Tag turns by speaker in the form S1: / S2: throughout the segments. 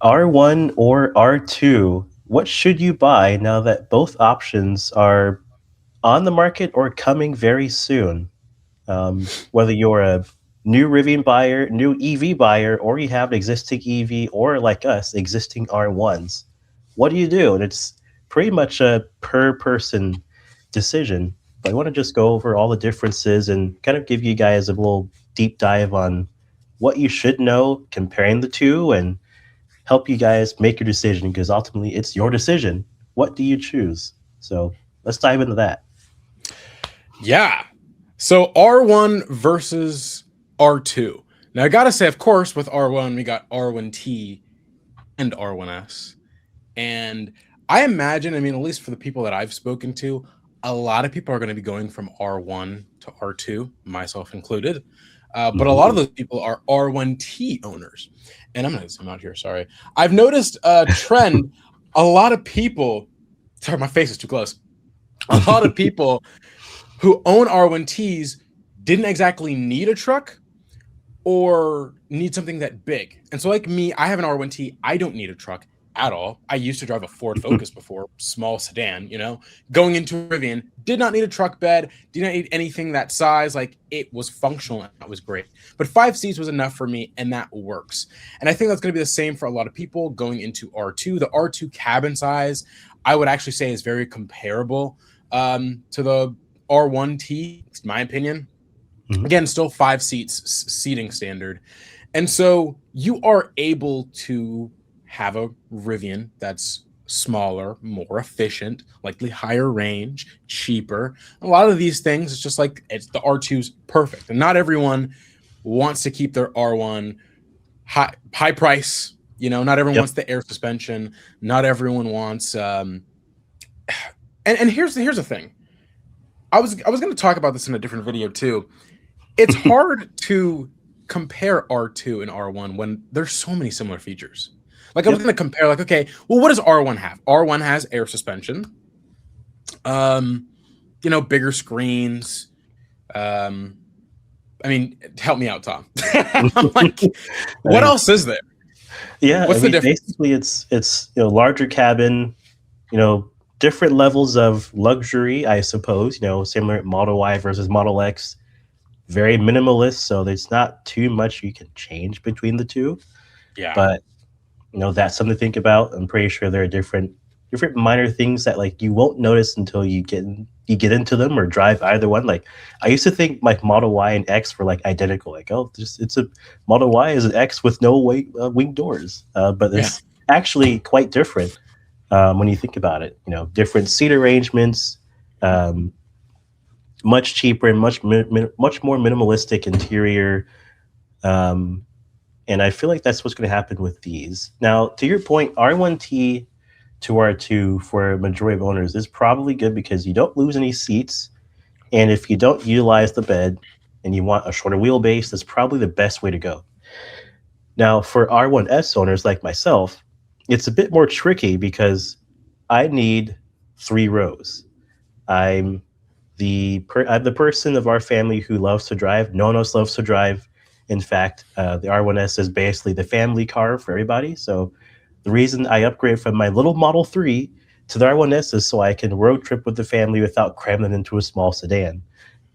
S1: R1 or R2, what should you buy now that both options are on the market or coming very soon? Whether you're a new Rivian buyer, new EV buyer, or you have an existing EV, or like us, existing R1s, what do you do? And it's pretty much a per person decision. But I want to just go over all the differences and kind of give you guys a little deep dive on what you should know comparing the two and help you guys make your decision because ultimately it's your decision. What do you choose? So let's dive into that.
S2: Yeah. So R1 versus R2. Now I gotta say, of course, with R1, we got R1T and R1S. And I imagine, I mean, at least for the people that I've spoken to, a lot of people are going to be going from R1 to R2, myself included. But a lot of those people are R1T owners. And I'm going to zoom out here, sorry. I've noticed a trend. A lot of people, sorry, my face is too close. A lot of people who own R1Ts didn't exactly need a truck or need something that big. And so like me, I have an R1T. I don't need a truck at all. I used to drive a Ford Focus before, small sedan, going into Rivian, did not need a truck bed, did not need anything that size. Like it was functional and that was great. But 5 seats was enough for me and that works. And I think that's going to be the same for a lot of people going into R2. The R2 cabin size, I would actually say is very comparable to the R1T, in my opinion. Again, still 5 seats seating standard. And so you are able to have a Rivian that's smaller, more efficient, likely higher range, cheaper. A lot of these things, it's just like the R2's perfect. And not everyone wants to keep their R1 high price. Not everyone wants the air suspension. Not everyone wants and here's the thing. I was going to talk about this in a different video too. It's hard to compare R2 and R1 when there's so many similar features. Like I was going to compare, like, okay, well, what does R1 have? R1 has air suspension, bigger screens. I mean, help me out, Tom. Like, what else is there?
S1: Yeah,
S2: what's the difference?
S1: Basically, it's larger cabin, different levels of luxury, I suppose. Similar Model Y versus Model X, very minimalist, so there's not too much you can change between the two.
S2: Yeah,
S1: but that's something to think about. I'm pretty sure there are different minor things that like you won't notice until you get into them or drive either one. Like I used to think like Model Y and X were like identical. Like, oh, it's a Model Y is an X with no wing doors, but it's actually quite different when you think about it. Different seat arrangements, much cheaper and much more minimalistic interior. And I feel like that's what's going to happen with these. Now, to your point, R1T to R2 for a majority of owners is probably good because you don't lose any seats. And if you don't utilize the bed and you want a shorter wheelbase, that's probably the best way to go. Now, for R1S owners like myself, it's a bit more tricky because I need 3 rows. I'm the person of our family who loves to drive. No one else loves to drive. In fact, the R1S is basically the family car for everybody. So the reason I upgrade from my little Model 3 to the R1S is so I can road trip with the family without cramming into a small sedan.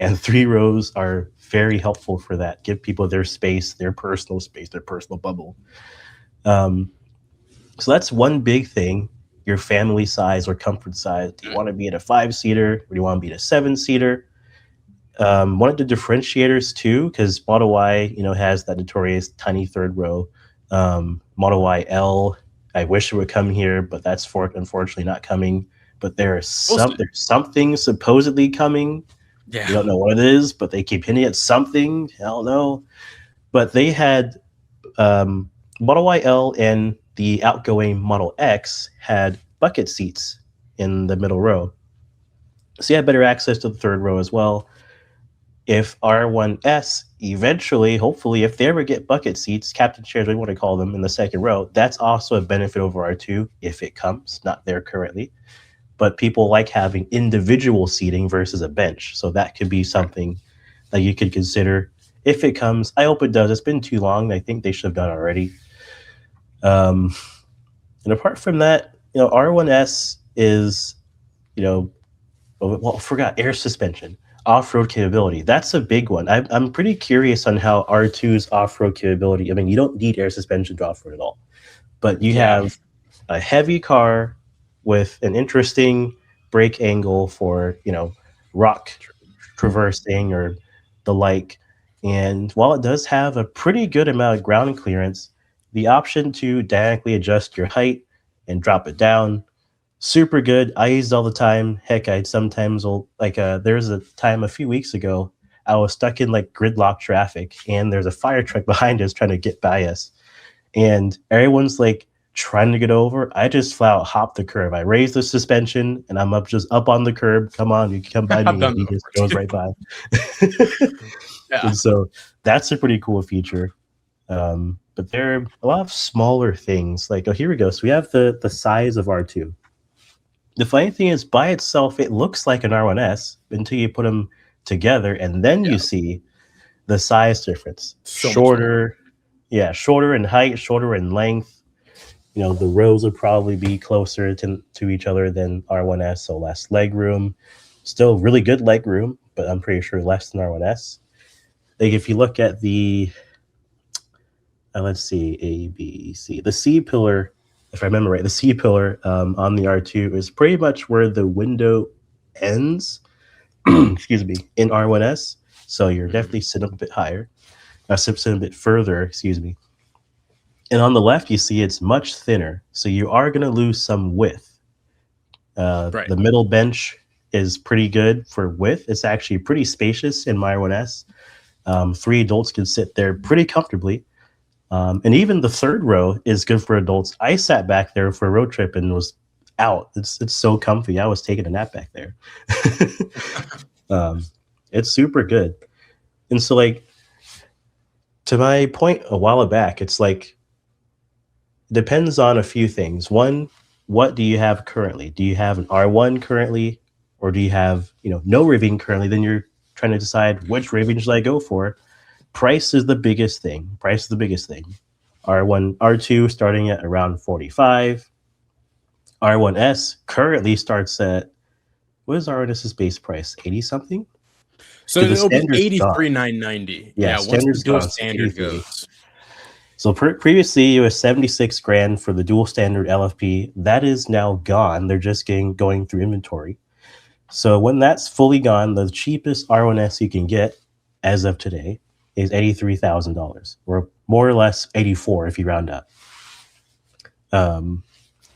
S1: And 3 rows are very helpful for that. Give people their space, their personal bubble. So that's one big thing, your family size or comfort size. Do you want to be in a 5-seater or do you want to be in a 7-seater? One of the differentiators too, because Model Y, has that notorious tiny third row. Model Y L, I wish it would come here, but that's unfortunately not coming. But there's something supposedly coming.
S2: Yeah,
S1: you don't know what it is, but they keep hinting at something. Hell no. But they had Model Y L and the outgoing Model X had bucket seats in the middle row, so you had better access to the third row as well. If R1S eventually, hopefully, if they ever get bucket seats, captain chairs, we want to call them, in the second row, that's also a benefit over R2 if it comes, not there currently. But people like having individual seating versus a bench. So that could be something that you could consider if it comes. I hope it does. It's been too long. I think they should have done it already. And apart from that, R1S is, you know, well, I forgot air suspension, off-road capability. That's a big one. I'm pretty curious on how R2's off-road capability. I mean, you don't need air suspension to off-road at all, but you
S2: Yeah.
S1: have a heavy car with an interesting brake angle for rock traversing or the like. And while it does have a pretty good amount of ground clearance, the option to dynamically adjust your height and drop it down, super good. I use it all the time. Heck, I sometimes will there's a time a few weeks ago I was stuck in like gridlock traffic and there's a fire truck behind us trying to get by us and everyone's like trying to get over. I just flat out hop the curb. I raise the suspension and I'm just up on the curb. Come on, you can come by
S2: I've
S1: me, and
S2: done
S1: he
S2: that
S1: just
S2: before
S1: goes
S2: too.
S1: right by.
S2: Yeah.
S1: And so that's a pretty cool feature. But there are a lot of smaller things. Like, oh, here we go. So we have the size of R2. The funny thing is, by itself, it looks like an R1S until you put them together, and then
S2: Yeah.
S1: you see the size difference.
S2: So much smaller.
S1: Shorter, yeah, shorter in height, shorter in length. The rows would probably be closer to each other than R1S, so less leg room. Still really good leg room, but I'm pretty sure less than R1S. Like if you look at the, let's see, A, B, C, the C pillar, if I remember right, the C pillar on the R2 is pretty much where the window ends, excuse me, in R1S. So you're definitely sitting a bit higher, sitting a bit further, excuse me. And on the left, you see it's much thinner. So you are going to lose some width.
S2: Right.
S1: The middle bench is pretty good for width. It's actually pretty spacious in my R1S. 3 adults can sit there pretty comfortably. And even the third row is good for adults. I sat back there for a road trip and was out. It's so comfy. I was taking a nap back there. It's super good. And so, like, to my point a while back, it's like, depends on a few things. One, what do you have currently? Do you have an R1 currently? Or do you have, no Rivian currently? Then you're trying to decide which Rivian should I go for. Price is the biggest thing. Price is the biggest thing. R1, R2 starting at around 45. R1S currently starts at, what is R1S's base price? 80 something?
S2: So
S1: Because the
S2: it'll be
S1: standard's gone.
S2: 83,990.
S1: Yeah,
S2: Once the
S1: standard's
S2: dual
S1: gone. So
S2: standard
S1: 83.
S2: goes.
S1: So previously it was 76 grand for the dual standard LFP. That is now gone. They're just going through inventory. So when that's fully gone, the cheapest R1S you can get as of today is $83,000, or more or less 84 if you round up.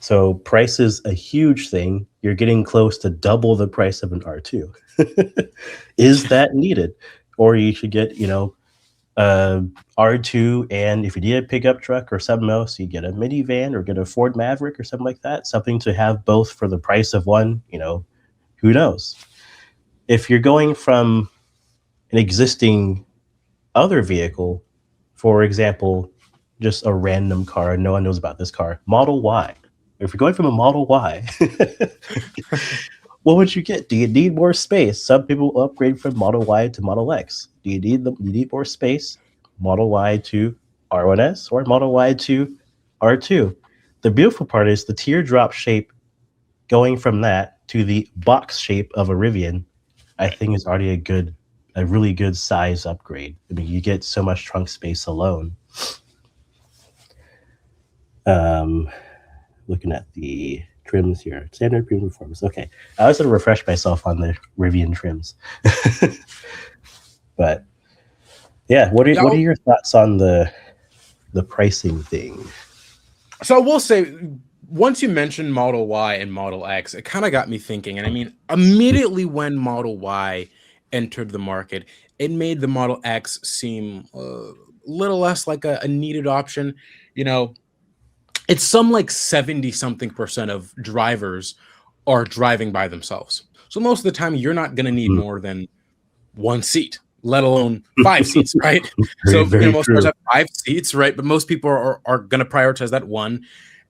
S1: So price is a huge thing. You're getting close to double the price of an R2. Is that needed? Or you should get, R2, and if you need a pickup truck or something else, you get a minivan or get a Ford Maverick or something like that. Something to have both for the price of one, who knows? If you're going from an existing other vehicle, for example, just a random car, no one knows about this car, Model Y. If you're going from a Model Y, what would you get? Do you need more space? Some people upgrade from Model Y to Model X. Do you need more space? Model Y to R1S or Model Y to R2. The beautiful part is the teardrop shape going from that to the box shape of a Rivian, I think is already a really good size upgrade. I mean, you get so much trunk space alone. Looking at the trims here, standard premium performance. Okay, I was going to refresh myself on the Rivian trims, but yeah, what are your thoughts on the pricing thing?
S2: So I will say, once you mentioned Model Y and Model X, it kind of got me thinking. And I mean, immediately when Model Y entered the market, it made the Model X seem a little less like a needed option. It's some like 70 something percent of drivers are driving by themselves. So most of the time, you're not going to need more than one seat, let alone 5 seats, right?
S1: Very,
S2: So,
S1: very
S2: most cars
S1: true.
S2: have 5 seats, right? But most people are going to prioritize that one.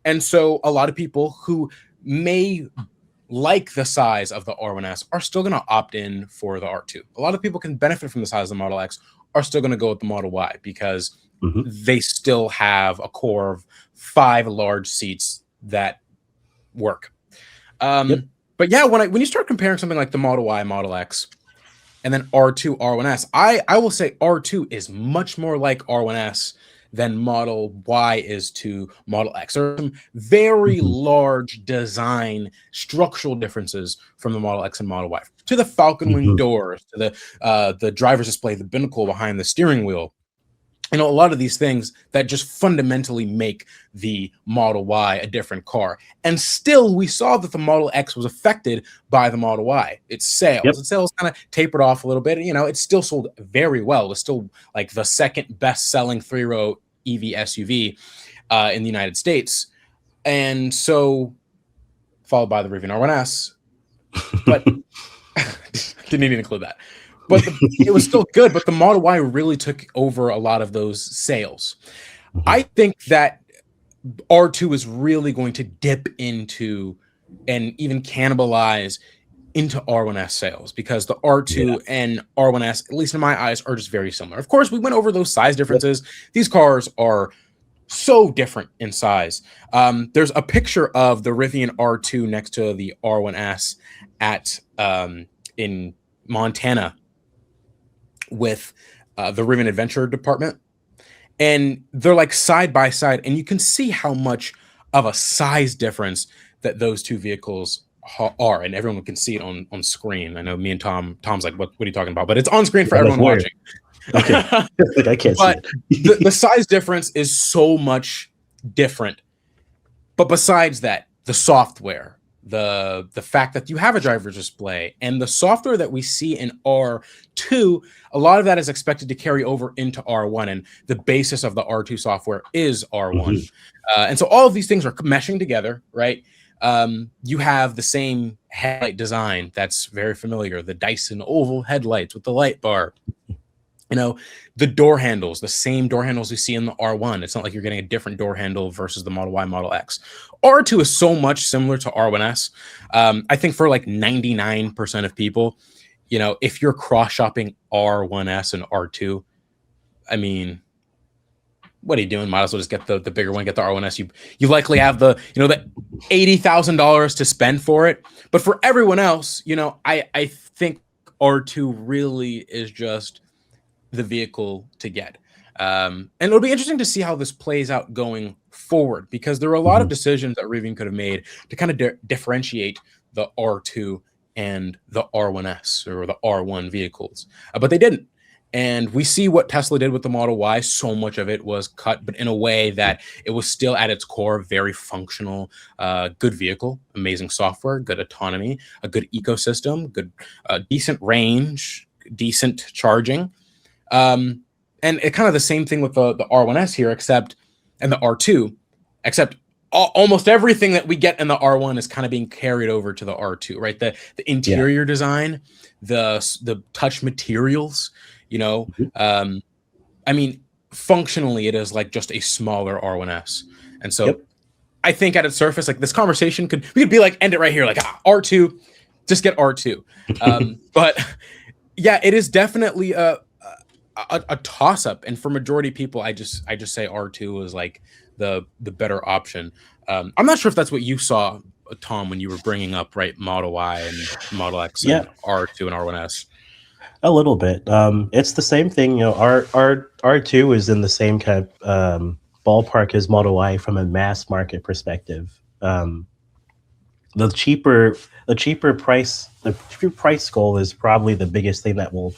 S2: And so a lot of people who may like the size of the R1S are still going to opt in for the R2. A lot of people can benefit from the size of the Model X, are still going to go with the Model Y because
S1: Mhm.
S2: they still have a core of 5 large seats that work.
S1: Yep.
S2: But yeah, when you start comparing something like the Model Y, Model X, and then R2, R1S, I will say R2 is much more like R1S than Model Y is to Model X. There are some very
S1: Mhm.
S2: large design structural differences from the Model X and Model Y, to the Falcon Wing
S1: Mhm.
S2: doors, to the driver's display, the binnacle behind the steering wheel. A lot of these things that just fundamentally make the Model Y a different car. And still, we saw that the Model X was affected by the Model Y. Its
S1: Yep.
S2: sales kind of tapered off a little bit. It still sold very well. It was still like the second best-selling three-row EV SUV in the United States, and so followed by the Rivian R1S. But didn't even include that. But it was still good. But the Model Y really took over a lot of those sales. I
S1: Mhm.
S2: think that R2 is really going to dip into and even cannibalize into R1S sales, because the
S1: Yeah.
S2: R2 and R1S, at least in my eyes, are just very similar. Of course, we went over those size
S1: Yep.
S2: differences. These cars are so different in size. There's a picture of the Rivian R2 next to the R1S at in Montana with the Rivian Adventure department, and they're like side by side, and you can see how much of a size difference that those two vehicles are, and everyone can see it on screen. I know me and Tom's like, what are you talking about? But it's on screen for
S1: Yeah, like
S2: everyone
S1: where?
S2: watching.
S1: Okay. Like I can't see
S2: But
S1: it.
S2: the size difference is so much different. But besides that, the software, the fact that you have a driver's display, and the software that we see in R2, a lot of that is expected to carry over into R1, and the basis of the R2 software is R1.
S1: Mhm.
S2: And so all of these things are meshing together, right? You have the same headlight design that's very familiar, the Dyson oval headlights with the light bar. The door handles, the same door handles we see in the R1. It's not like you're getting a different door handle versus the Model Y, Model X. R2 is so much similar to R1S. I think for like 99% of people, if you're cross shopping R1S and R2, I mean, what are you doing? Might as well just get the bigger one, get the R1S. You likely have the $80,000 to spend for it. But for everyone else, I think R2 really is just the vehicle to get. And it'll be interesting to see how this plays out going forward, because there are a lot of
S1: Mhm.
S2: decisions that Rivian could have made to kind of differentiate the R2 and the R1S or the R1 vehicles, but they didn't. And we see what Tesla did with the Model Y. So much of it was cut, but in a way that it was still at its core very functional, good vehicle, amazing software, good autonomy, a good ecosystem, good, decent range, decent charging. Um, and it kind of the same thing with the R1S here, and the R2, except almost everything that we get in the R1 is kind of being carried over to the R2, right? The
S1: Yeah.
S2: interior design, the touch materials, you know.
S1: Mhm.
S2: Um, I mean, functionally, it is like just a smaller R1S, and so
S1: Yep.
S2: I think at its surface, like this conversation we could be like end it right here, like R2, just get R2. But yeah, it is definitely a toss up, and for majority of people, I just say R2 is like the better option. I'm not sure if that's what you saw, Tom, when you were bringing up, right, Model Y and Model X
S1: Yeah,
S2: and R2 and R1S.
S1: a little bit. It's the same thing. R2 is in the same kind of ballpark as Model Y from a mass market perspective. The cheaper the cheaper price goal is probably the biggest thing that will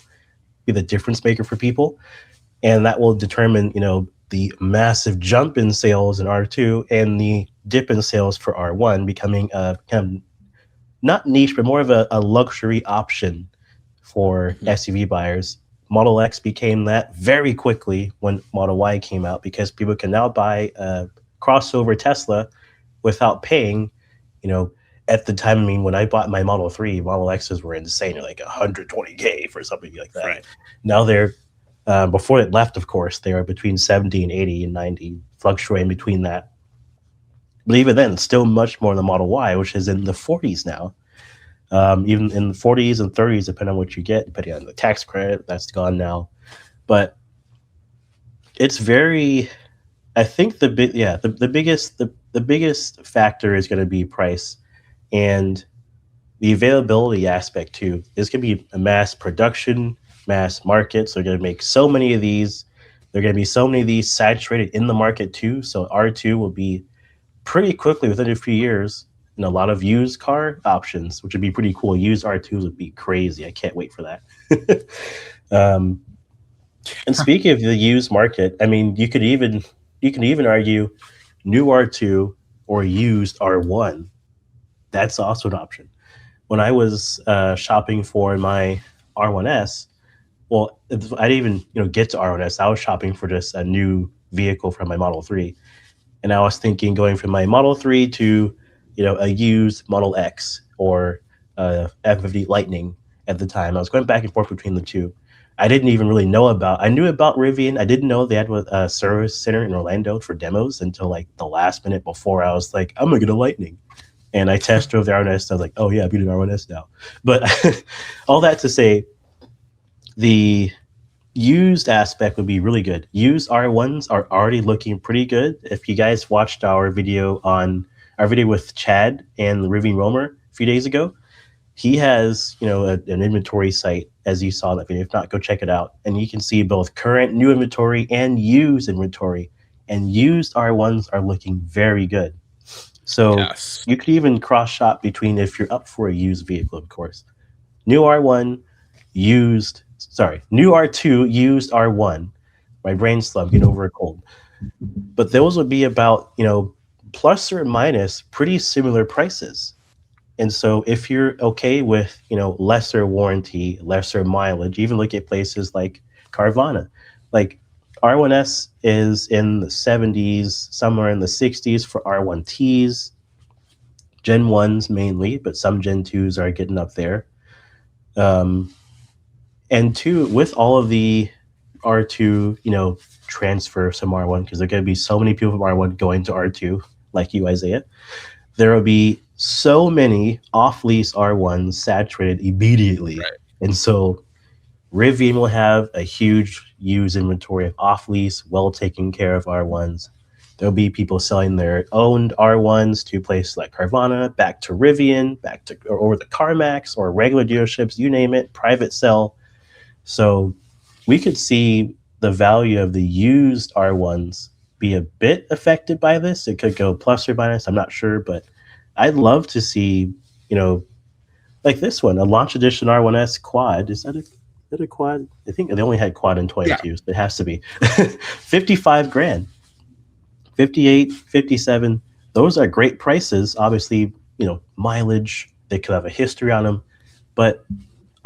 S1: be the difference maker for people, and that will determine the massive jump in sales in R2 and the dip in sales for R1, becoming a kind of not niche but more of a luxury option for
S2: Mhm.
S1: SUV buyers. Model X became that very quickly when Model Y came out, because people can now buy a crossover Tesla without paying, you know, at the time. I mean, when I bought my Model 3, Model X's were insane. They're like 120K for something like that.
S2: Right.
S1: Now they're, before it left, of course, they are between 70 and 80 and 90, fluctuating between that. But even then, it's still much more than the Model Y, which is in the 40s now. Even in the 40s and 30s, depending on what you get, depending on the tax credit, that's gone now. But it's very, I think the biggest, the biggest factor is going to be price and the availability aspect too. There's going to be a mass production, mass market. So they're going to make so many of these. There are going to be so many of these saturated in the market too. So R2 will be pretty quickly within a few years and a lot of used car options, which would be pretty cool. Used R2s would be crazy. I can't wait for that. um, and speaking of the used market, I mean, you can even argue new R2 or used R1. That's also an option. When I was shopping for my R1S, well, I didn't even get to R1S. I was shopping for just a new vehicle from my Model 3, and I was thinking going from my Model 3 to a used Model X or F50 Lightning at the time. I was going back and forth between the two. I didn't even really know about. I knew about Rivian. I didn't know they had a service center in Orlando for demos until like the last minute before. I was like, I'm gonna get a Lightning, and I test drove the R1S. I was like, oh yeah, I'm getting an R1S now. But all that to say, the used aspect would be really good. Used R1s are already looking pretty good. If you guys watched our video with Chad and the Rivian Roamer a few days ago, he has an inventory site as you saw in that video. If not, go check it out, and you can see both current new inventory and used inventory. And used R1s are looking very good. So
S2: Yes.
S1: you could even cross shop between if you're up for a used vehicle, of course. New R1, new R2, used R1. My brain's slow, I'm getting over a cold. But those would be about, plus or minus pretty similar prices. And so if you're okay with, lesser warranty, lesser mileage, even look at places like Carvana. Like R1S is in the 70s, somewhere in the 60s for R1Ts, Gen 1s mainly, but some Gen 2s are getting up there. Um, and two, with all of the R2, transfer from R1, because there are going to be so many people from R1 going to R2, like you, Isaiah, there will be so many off-lease R1s saturated immediately.
S2: Right.
S1: And so Rivian will have a huge used inventory of off-lease, well taken care of R1s. There'll be people selling their owned R1s to places like Carvana, back to Rivian, back to or the CarMax or regular dealerships, you name it, private sell. So we could see the value of the used R1s be a bit affected by this. It could go plus or minus, I'm not sure, but I'd love to see, like this one, a launch edition R1S quad. Is that a quad? I think they only had quad in
S2: Yeah.
S1: 22, so it has to be 55 grand, 58, 57. Those are great prices. Obviously, mileage, they could have a history on them, but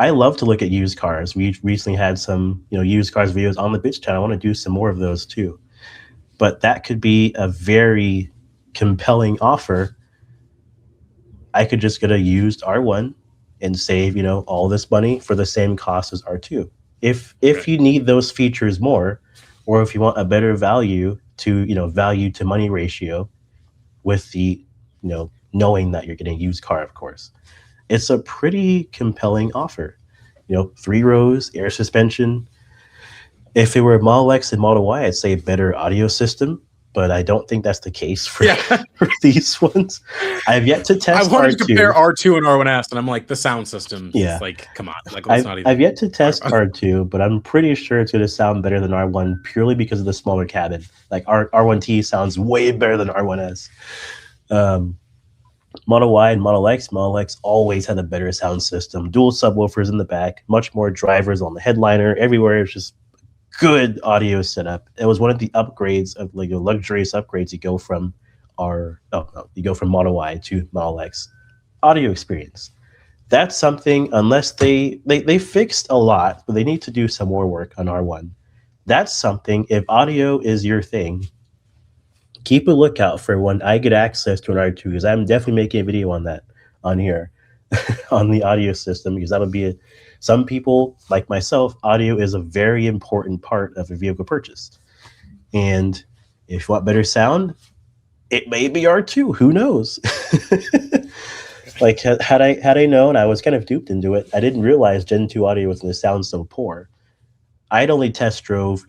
S1: I love to look at used cars. We recently had some, used cars videos on the Bitch channel. I want to do some more of those too. But that could be a very compelling offer. I could just get a used R1 and save, all this money for the same cost as R2. If you need those features more, or if you want a better value to money ratio with the, knowing that you're getting a used car, of course. It's a pretty compelling offer. 3 rows, air suspension. If it were Model X and Model Y, I'd say better audio system, but I don't think that's the case for, for these ones. I've yet to test
S2: I wanted
S1: R2.
S2: to compare R2 and R1S, and I'm like, the sound system.
S1: Yeah.
S2: Like, come on. Like, let's not even.
S1: I've yet to test R2, but I'm pretty sure it's going to sound better than R1 purely because of the smaller cabin. Like R1T sounds way better than R1S. Model Y and Model X always had a better sound system. Dual subwoofers in the back, much more drivers on the headliner. Everywhere, it's just good audio setup. It was one of the upgrades of like luxurious upgrades. You go from Model Y to Model X. Audio experience. That's something, unless they fixed a lot, but they need to do some more work on R1. That's something, if audio is your thing, keep a lookout for when I get access to an R2, because I'm definitely making a video on that on here, on the audio system, because that'll be some people like myself, audio is a very important part of a vehicle purchase. And if you want better sound, it may be R2. Who knows? Like had I known, I was kind of duped into it. I didn't realize Gen 2 audio was going to sound so poor. I'd only test drove,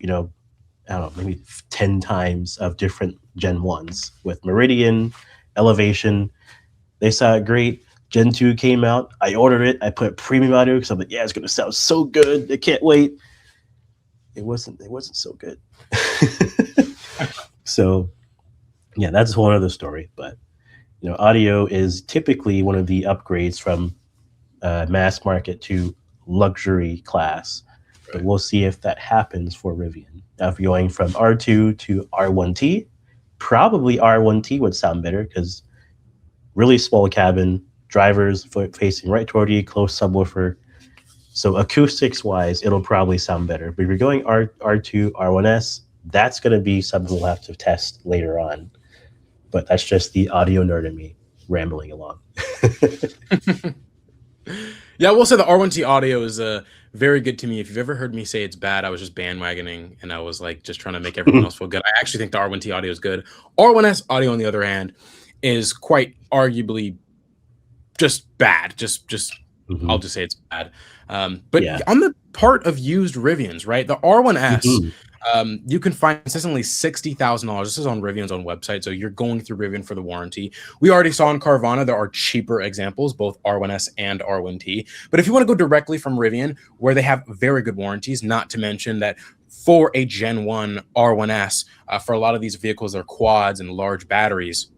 S1: I don't know, maybe 10 times of different Gen 1s with Meridian, Elevation. They sound great. Gen 2 came out. I ordered it. I put premium audio because I'm like, yeah, it's gonna sound so good. I can't wait. It wasn't so good. So yeah, that's a whole other story. But audio is typically one of the upgrades from mass market to luxury class. But we'll see if that happens for Rivian. Now, if you're going from R2 to R1T, probably R1T would sound better because really small cabin, drivers facing right toward you, close subwoofer. So acoustics wise, it'll probably sound better. But if you're going R2, R1S, that's going to be something we'll have to test later on. But that's just the audio nerd in me rambling along.
S2: Yeah, I will say the R1T audio is very good to me. If you've ever heard me say it's bad, I was just bandwagoning and I was like just trying to make everyone else feel good. I actually think the R1T audio is good. R1S audio, on the other hand, is quite arguably just bad. I'll just say it's bad. But
S1: Yeah.
S2: on the part of used Rivians, right? The R1S, you can find consistently $60,000. This is on Rivian's own website, so you're going through Rivian for the warranty. We already saw in Carvana there are cheaper examples, both R1S and R1T. But if you want to go directly from Rivian, where they have very good warranties, not to mention that for a Gen 1 R1S, for a lot of these vehicles, they're quads and large batteries.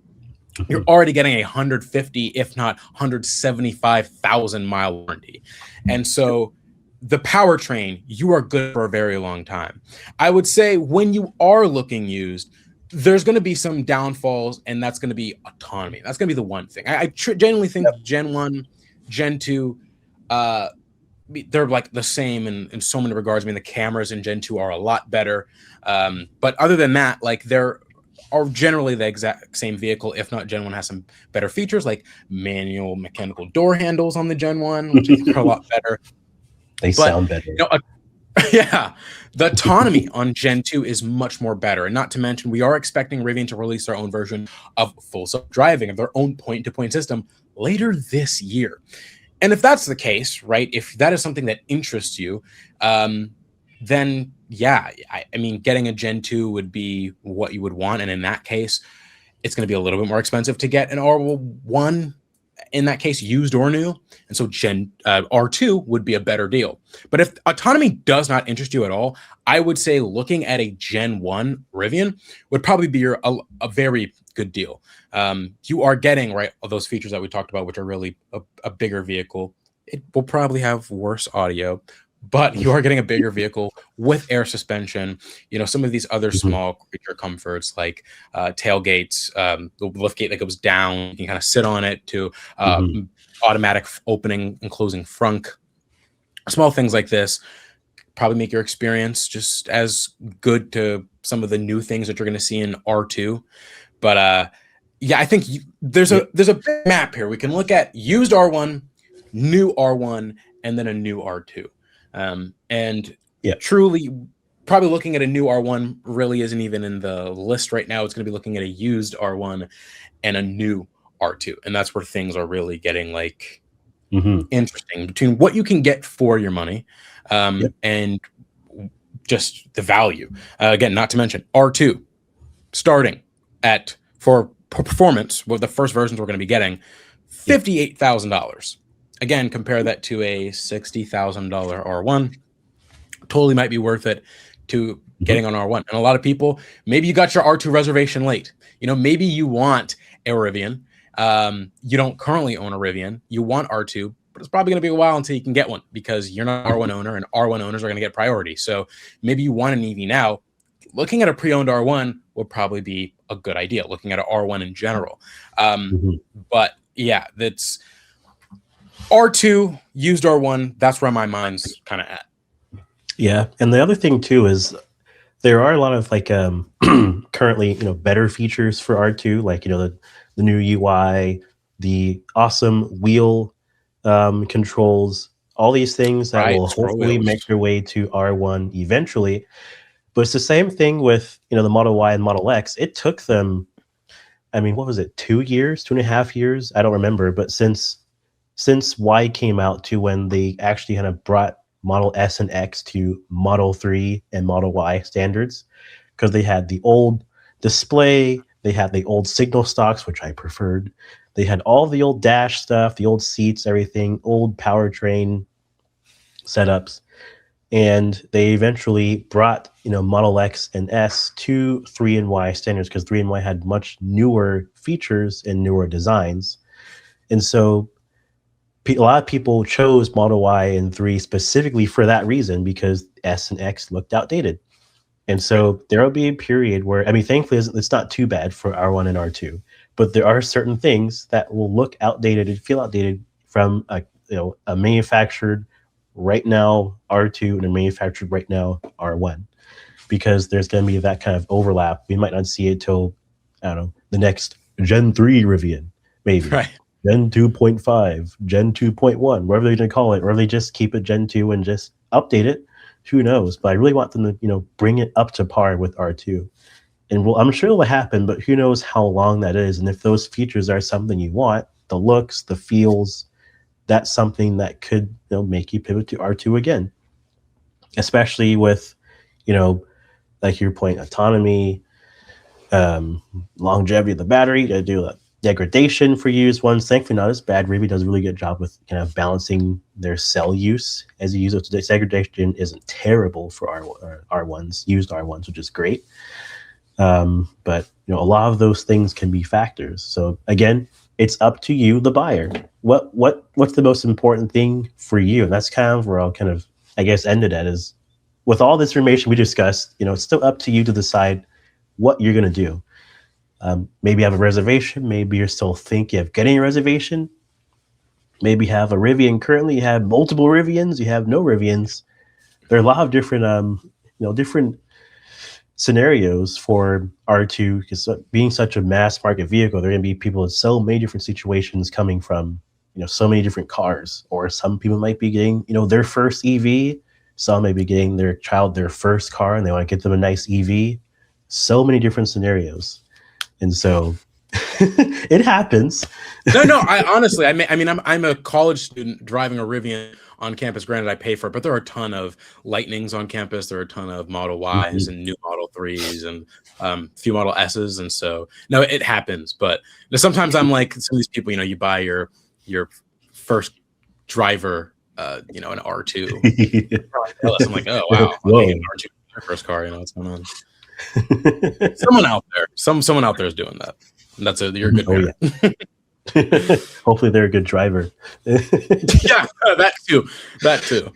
S2: You're already getting a 150, if not 175,000 mile warranty. And so the powertrain, you are good for a very long time. I would say when you are looking used, there's going to be some downfalls, and that's going to be autonomy. That's going to be the one thing. I genuinely think Gen 1, Gen 2, they're like the same in so many regards. I mean, the cameras in Gen 2 are a lot better. But other than that, like they're are generally the exact same vehicle. If not, Gen 1 has some better features like manual mechanical door handles on the Gen 1, which I think are a lot better.
S1: They sound better.
S2: Yeah, the autonomy on Gen 2 is much more better. And not to mention, we are expecting Rivian to release their own version of full self-driving, of their own point-to-point system later this year. And if that's the case, right, if that is something that interests you, then yeah, I mean, getting a Gen 2 would be what you would want. And in that case, it's going to be a little bit more expensive to get an R1, in that case, used or new. And so R2 would be a better deal. But if autonomy does not interest you at all, I would say looking at a Gen 1 Rivian would probably be a very good deal. You are getting, right, all those features that we talked about, which are really a bigger vehicle. It will probably have worse audio, but you are getting a bigger vehicle with air suspension. Some of these other small creature comforts like tailgates, the liftgate that goes down, you can kind of sit on it, to automatic opening and closing frunk. Small things like this probably make your experience just as good to some of the new things that you're going to see in R2. But yeah, I think there's a big map here. We can look at used R1, new R1, and then a new R2. And truly, probably looking at a new R1 really isn't even in the list right now. It's going to be looking at a used R1 and a new R2. And that's where things are really getting like interesting, between what you can get for your money and just the value. Again, not to mention R2 starting at, for performance, what the first versions we're going to be getting, $58,000. Again, compare that to a $60,000 R1. Totally might be worth it to getting on R1. And a lot of people, maybe you got your R2 reservation late. Maybe you want a Rivian. You don't currently own a Rivian. You want R2, but it's probably going to be a while until you can get one, because you're not an R1 owner, and R1 owners are going to get priority. So maybe you want an EV now. Looking at a pre-owned R1 would probably be a good idea, looking at an R1 in general. But yeah, that's R2, used R1, that's where my mind's kind of at.
S1: Yeah, and the other thing too is there are a lot of like currently better features for R2, like the new UI, the awesome wheel controls, all these things that will hopefully make their way to R1 eventually. But it's the same thing with the Model Y and Model X. It took them, I mean, what was it, 2 years, 2.5 years? I don't remember, but since Y came out to when they actually kind of brought Model S and X to Model 3 and Model Y standards, because they had the old display, they had the old signal stocks, which I preferred. They had all the old dash stuff, the old seats, everything, old powertrain setups, and they eventually brought Model X and S to 3 and Y standards because 3 and Y had much newer features and newer designs, and so a lot of people chose Model Y and 3 specifically for that reason because S and X looked outdated. And so there will be a period where, I mean, thankfully, it's not too bad for R1 and R2, but there are certain things that will look outdated and feel outdated from a manufactured right now R2 and a manufactured right now R1, because there's going to be that kind of overlap. We might not see it till, I don't know, the next Gen 3 Rivian, maybe.
S2: Right.
S1: Gen 2.5, Gen 2.1, whatever they're going to call it, or they just keep it Gen 2 and just update it. Who knows? But I really want them to, bring it up to par with R2. And I'm sure it will happen, but who knows how long that is. And if those features are something you want, the looks, the feels, that's something that could make you pivot to R2 again. Especially with, like your point, autonomy, longevity of the battery, to do a degradation for used ones. Thankfully, not as bad. Rivian does a really good job with kind of balancing their cell use as you use it. So degradation isn't terrible for R1s, used R1s, which is great. But a lot of those things can be factors. So again, it's up to you, the buyer. What's the most important thing for you? And that's kind of where I'll kind of, I guess, ended at is with all this information we discussed. It's still up to you to decide what you're going to do. Maybe you have a reservation. Maybe you're still thinking of getting a reservation. Maybe you have a Rivian currently. You have multiple Rivians. You have no Rivians. There are a lot of different, different scenarios for R2 because being such a mass market vehicle, there are going to be people in so many different situations coming from, so many different cars. Or some people might be getting, their first EV. Some may be getting their first car and they want to get them a nice EV. So many different scenarios. And so it happens.
S2: No, I honestly, I mean, I'm a college student driving a Rivian on campus. Granted, I pay for it, but there are a ton of Lightnings on campus. There are a ton of Model Ys and new Model 3s and a few Model S's. And so, no, it happens. But sometimes I'm like some of these people, you buy your first driver, an R2. I'm like, oh, wow. I'm an R2 your first car. What's going on? Someone out there is doing that. And you're a good parent.
S1: Yeah. Hopefully they're a good driver.
S2: Yeah, that too.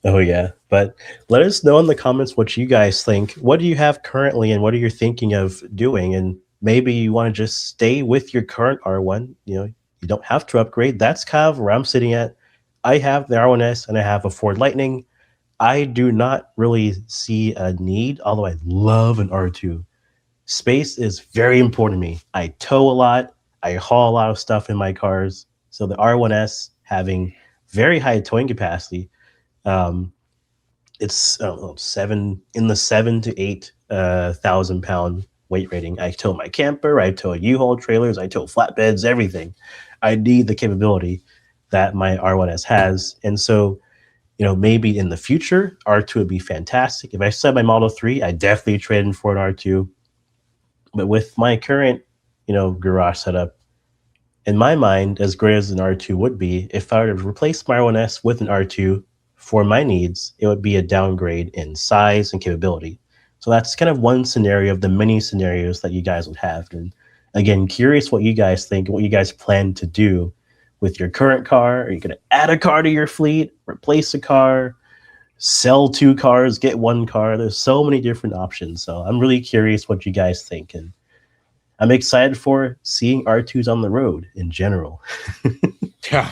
S1: Oh yeah. But let us know in the comments what you guys think. What do you have currently and what are you thinking of doing? And maybe you want to just stay with your current R1. You don't have to upgrade. That's kind of where I'm sitting at. I have the R1S and I have a Ford Lightning. I do not really see a need, although I love an R2. Space is very important to me. I tow a lot. I haul a lot of stuff in my cars. So the R1S having very high towing capacity, it's in the 7 to 8,000 pound weight rating. I tow my camper. I tow U-Haul trailers. I tow flatbeds. Everything. I need the capability that my R1S has, and so. Maybe in the future, R2 would be fantastic. If I still had my Model 3, I'd definitely trade in for an R2. But with my current, garage setup, in my mind, as great as an R2 would be, if I were to replace my R1S with an R2 for my needs, it would be a downgrade in size and capability. So that's kind of one scenario of the many scenarios that you guys would have. And again, curious what you guys think, what you guys plan to do with your current car. Are you going to add a car to your fleet, replace a car, sell 2 cars, get 1 car? There's so many different options. So I'm really curious what you guys think. And I'm excited for seeing R2s on the road in general.
S2: Yeah.